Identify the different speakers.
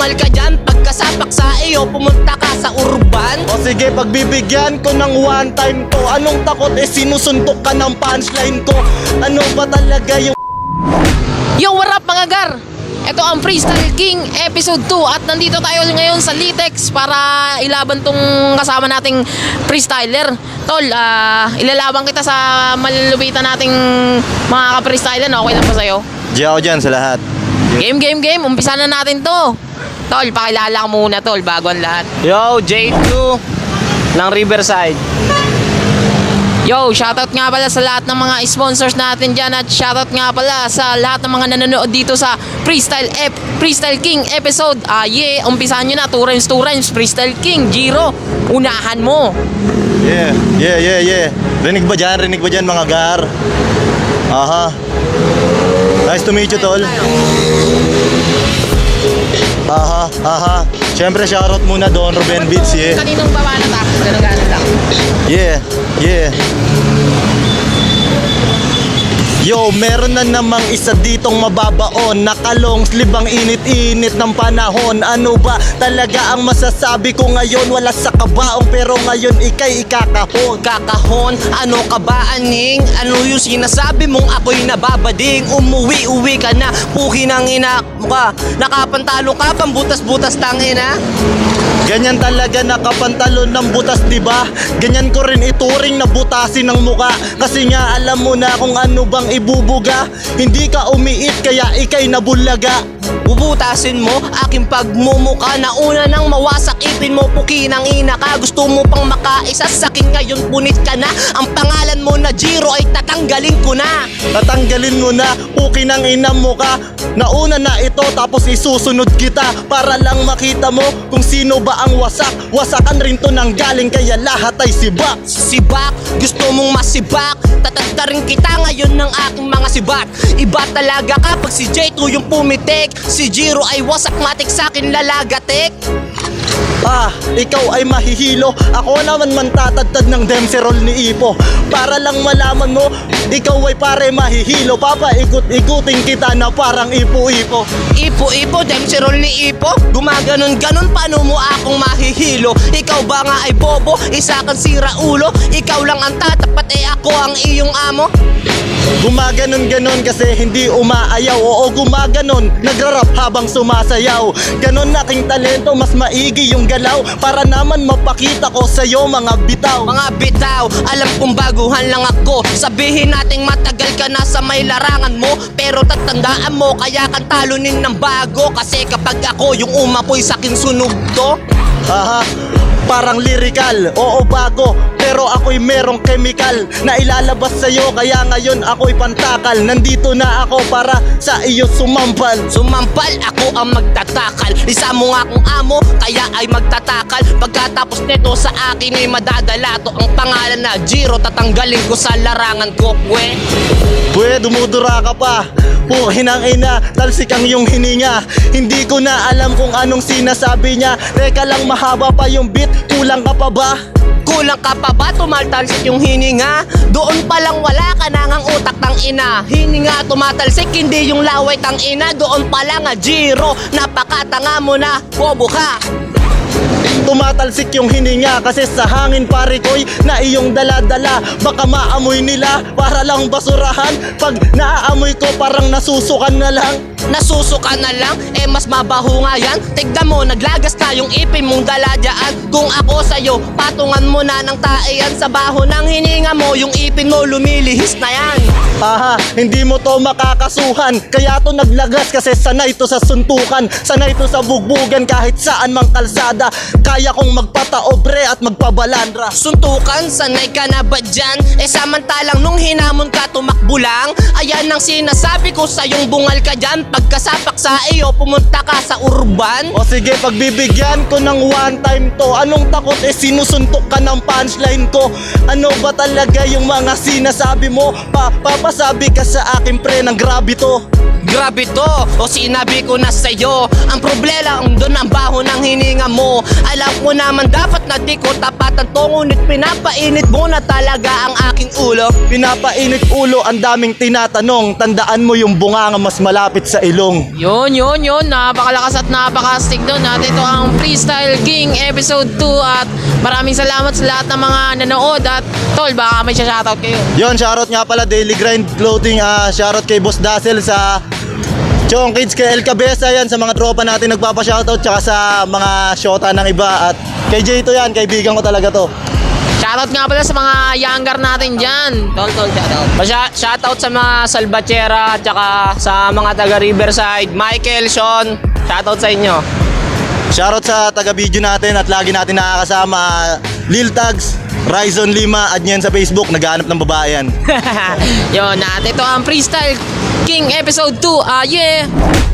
Speaker 1: Mal ka dyan, pagkasapak sa iyo, pumunta ka sa urban.
Speaker 2: O sige, pagbibigyan ko ng one time to. Anong takot sinusuntok ka ng punchline ko. Ano ba talaga yung
Speaker 1: Yo, what up mga gar? Ito ang Freestyle King Episode 2 at nandito tayo ngayon sa Litex para ilaban tong kasama nating freestyler. Tol, ilalaban kita sa malulupitan nating mga ka-freestyler. Okay lang ba sa'yo?
Speaker 2: Diyan ako dyan sa lahat.
Speaker 1: Game. Umpisa na natin to. Tol, pakilala ka muna tol bago ang lahat.
Speaker 3: Yo, J2 ng Riverside.
Speaker 1: Yo, shoutout nga pala sa lahat ng mga sponsors natin dyan at shoutout nga pala sa lahat ng mga nanonood dito sa Freestyle King episode. Umpisahan nyo na, 2 rhymes, Freestyle King, Jiro, unahan mo.
Speaker 2: Yeah. Rinig ba dyan mga gar? Aha. Nice to meet you, tol. Aha. Siyempre, shoutout muna doon, Ruben Beats, yeah.
Speaker 1: Kaninong babanat ah? Ganun lang.
Speaker 2: Yeah. Yo, meron na namang isa ditong mababaon. Nakalong sleeve ang init-init ng panahon. Ano ba talaga ang masasabi ko ngayon? Wala sa kabaong pero ngayon ikay ikakahon.
Speaker 1: Kakahon, ano ka ba aning? Ano yung sinasabi mong ako'y nababading? Umuwi ka na, puki ng ina mo ka. Nakapantalo ka, pambutas-butas tangina.
Speaker 2: Ganyan talaga nakapantalon ng butas, diba? Ganyan ko rin ituring na butasin ng muka. Kasi nga alam mo na kung ano bang ibubuga. Hindi ka umiit kaya ikay nabulaga.
Speaker 1: Bubutasin mo aking pagmumuka. Nauna nang mawasak ipin mo, puki ng ina ka. Gusto mo pang makaisa saking ngayon punit ka na. Ang pangalan mo na Jiro ay tatanggalin ko na.
Speaker 2: Tatanggalin mo na, puki ng ina mo ka. Nauna na ito tapos isusunod kita. Para lang makita mo kung sino ba ang wasak. Wasakan rin to nang galing kaya lahat ay sibak.
Speaker 1: Sibak, gusto mong masibak. Tatagtarin kita ngayon ng aking mga sibak. Iba talaga kapag si J2 yung pumitik. Si Jiro ay wasak matik sa'kin lalagatik.
Speaker 2: Ikaw ay mahihilo. Ako naman man tatagtad ng demserol ni Ipo. Para lang malaman mo, ikaw ay pare mahihilo. Papaikot-ikutin kita na parang ipo-ipo.
Speaker 1: Ipo, demserol ni Ipo. Gumaganon-ganon, paano mo akong mahihilo? Ikaw ba nga ay bobo, isa kang sira ulo? Ikaw lang ang tatapat, ako ang iyong amo.
Speaker 2: Gumaganon-ganon kasi hindi umaayaw. Oo, gumaganon, nagrarap habang sumasayaw. Ganon aking talento, mas maigi yung galaw. Para naman mapakita ko sa'yo mga bitaw.
Speaker 1: Mga bitaw, alam kong baguhan lang ako. Sabihin nating matagal ka na sa may larangan mo, pero tatandaan mo kaya kang talunin ng bago. Kasi kapag ako yung umapoy sa'kin sunog to.
Speaker 2: Parang lyrical, oo bago. Pero ako'y merong chemical na ilalabas sa'yo. Kaya ngayon ako'y pantakal. Nandito na ako para sa iyo sumampal.
Speaker 1: Sumampal, ako ang magtatakal. Isa mo nga kung amo, kaya ay magtatakal. Pagkatapos nito sa akin ay madadala to ang pangalan na Jiro. Tatanggalin ko sa larangan ko,
Speaker 2: Pwe, dumudura ka pa. Pukin ang ina, talsik ang iyong hininga. Hindi ko na alam kung anong sinasabi niya. Teka lang, mahaba pa yung beat, kulang ka pa ba?
Speaker 1: Kulang ka pa ba? Tumatalsik yung hininga. Doon pa lang wala ka na ngang utak tang ina. Hininga tumatalsik, hindi yung laway tang ina. Doon pa lang Jiro, napakatanga mo na, bobo ka.
Speaker 2: Tumatalsik yung hininga kasi sa hangin pare ko'y na iyong dala-dala. Baka maamoy nila para lang basurahan. Pag naaamoy ko parang nasusukan na lang.
Speaker 1: Nasusuka na lang, mas mabaho nga yan. Tignan mo, naglagas na yung ipin mong dala dyan. Kung ako sa'yo, patungan mo na ng tae yan. Sa baho ng hininga mo, yung ipin mo lumilihis na yan.
Speaker 2: Hindi mo to makakasuhan. Kaya to naglagas kasi sanay to sa suntukan. Sanay to sa bugbugan kahit saan mang kalsada. Kaya kong magpataobre at magpabalandra.
Speaker 1: Suntukan, sanay ka na ba dyan? Samantalang nung hinamon ka tumakbo lang. Ayan ang sinasabi ko sa'yong bungal ka dyan. Pagkasapak sa iyo, pumunta ka sa urban.
Speaker 2: O sige, pagbibigyan ko ng one time to. Anong takot sinusuntok ka ng punchline ko. Ano ba talaga yung mga sinasabi mo? Papasabi ka sa akin pre ng grabe to.
Speaker 1: Grabe to, o sinabi ko na sa'yo. Ang problema ang doon ang baho
Speaker 3: baho ng hininga mo. Alam ko naman dapat na di ko tapatan to, ngunit pinapainit mo na talaga ang aking ulo.
Speaker 2: Pinapainit ulo, ang daming tinatanong. Tandaan mo yung bunganga mas malapit sa ilong.
Speaker 1: Yun. Napakalakas at napakastig doon. At ito ang Freestyle King Episode 2. At maraming salamat sa lahat ng mga nanood. At tol, baka may shoutout kayo.
Speaker 2: Yon, shoutout nga pala Daily Grind Clothing. Shoutout kay Boss Dazzle sa Chong Kids, kay El Cabeza yan, sa mga tropa natin nagpapa-shoutout, tsaka sa mga shota ng iba. At kay Jayto yan, kaibigan ko talaga to.
Speaker 1: Shoutout nga pala sa mga younger natin dyan. Tol, shoutout.
Speaker 3: Shoutout sa mga Salvatierra at saka sa mga taga Riverside. Michael, Sean, shoutout sa inyo.
Speaker 2: Shoutout sa taga-video natin at lagi natin nakakasama Lil Tags, Ryzon Lima, add niyan sa Facebook, naghahanap ng babae yan.
Speaker 1: Yun, at ito ang Freestyle King Episode 2. Yeah!